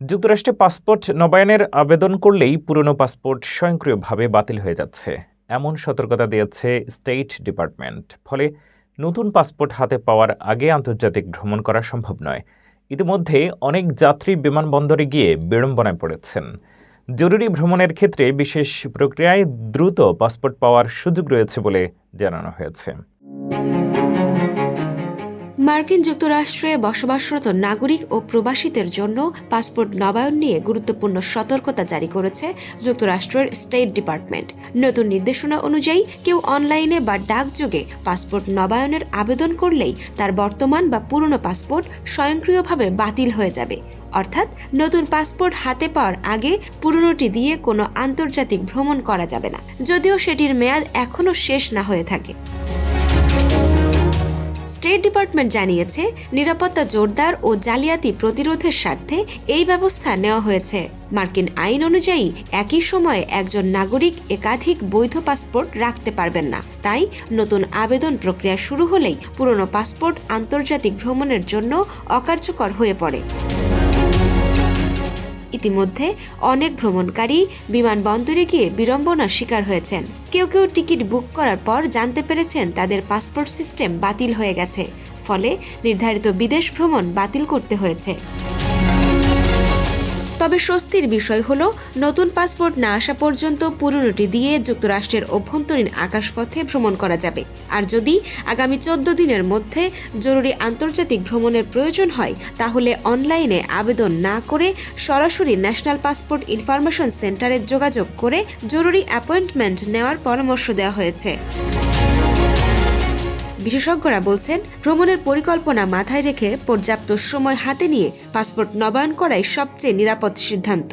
যুক্তরাষ্ট্রে পাসপোর্ট নবায়নের আবেদন করলেই পুরনো পাসপোর্ট স্বয়ংক্রিয়ভাবে বাতিল হয়ে যাচ্ছে, এমন সতর্কতা দিয়েছে স্টেট ডিপার্টমেন্ট। ফলে নতুন পাসপোর্ট হাতে পাওয়ার আগে আন্তর্জাতিক ভ্রমণ করা সম্ভব নয়। ইতিমধ্যে অনেক যাত্রী বিমানবন্দরে গিয়ে বিড়ম্বনায় পড়েছেন। জরুরি ভ্রমণের ক্ষেত্রে বিশেষ প্রক্রিয়ায় দ্রুত পাসপোর্ট পাওয়ার সুযোগ রয়েছে বলে জানানো হয়েছে। মার্কিন যুক্তরাষ্ট্রে বসবাসরত নাগরিক ও প্রবাসীদের জন্য পাসপোর্ট নবায়ন নিয়ে গুরুত্বপূর্ণ সতর্কতা জারি করেছে যুক্তরাষ্ট্রের স্টেট ডিপার্টমেন্ট। নতুন নির্দেশনা অনুযায়ী কেউ অনলাইনে বা ডাকযোগে পাসপোর্ট নবায়নের আবেদন করলেই তার বর্তমান বা পুরনো পাসপোর্ট স্বয়ংক্রিয়ভাবে বাতিল হয়ে যাবে। অর্থাৎ নতুন পাসপোর্ট হাতে পাওয়ার আগে পুরনোটি দিয়ে কোনো আন্তর্জাতিক ভ্রমণ করা যাবে না, যদিও সেটির মেয়াদ এখনও শেষ না হয়ে থাকে। স্টেট ডিপার্টমেন্ট জানিয়েছে, নিরাপত্তা জোরদার ও জালিয়াতি প্রতিরোধের স্বার্থে এই ব্যবস্থা নেওয়া হয়েছে। মার্কিন আইন অনুযায়ী একই সময়ে একজন নাগরিক একাধিক বৈধ পাসপোর্ট রাখতে পারবেন না। তাই নতুন আবেদন প্রক্রিয়া শুরু হলেই পুরনো পাসপোর্ট আন্তর্জাতিক ভ্রমণের জন্য অকার্যকর হয়ে পড়ে। ইতিমধ্যে অনেক ভ্রমণকারী বিমানবন্দরে গিয়ে বিড়ম্বনার শিকার হয়েছেন। কেউ কেউ টিকিট বুক করার পর জানতে পেরেছেন তাদের পাসপোর্ট সিস্টেম বাতিল হয়ে গেছে, ফলে নির্ধারিত বিদেশ ভ্রমণ বাতিল করতে হয়েছে। তবে স্বস্তির বিষয় হলো, নতুন পাসপোর্ট না আসা পর্যন্ত পুরনোটি দিয়ে যুক্তরাষ্ট্রের অভ্যন্তরীণ আকাশপথে ভ্রমণ করা যাবে। আর যদি আগামী 14 দিনের মধ্যে জরুরি আন্তর্জাতিক ভ্রমণের প্রয়োজন হয়, তাহলে অনলাইনে আবেদন না করে সরাসরি ন্যাশনাল পাসপোর্ট ইনফরমেশন সেন্টারে যোগাযোগ করে জরুরি অ্যাপয়েন্টমেন্ট নেওয়ার পরামর্শ দেওয়া হয়েছে। বিশেষজ্ঞরা বলছেন, ভ্রমণের পরিকল্পনা মাথায় রেখে পর্যাপ্ত সময় হাতে নিয়ে পাসপোর্ট নবায়ন করাই সবচেয়ে নিরাপদ সিদ্ধান্ত।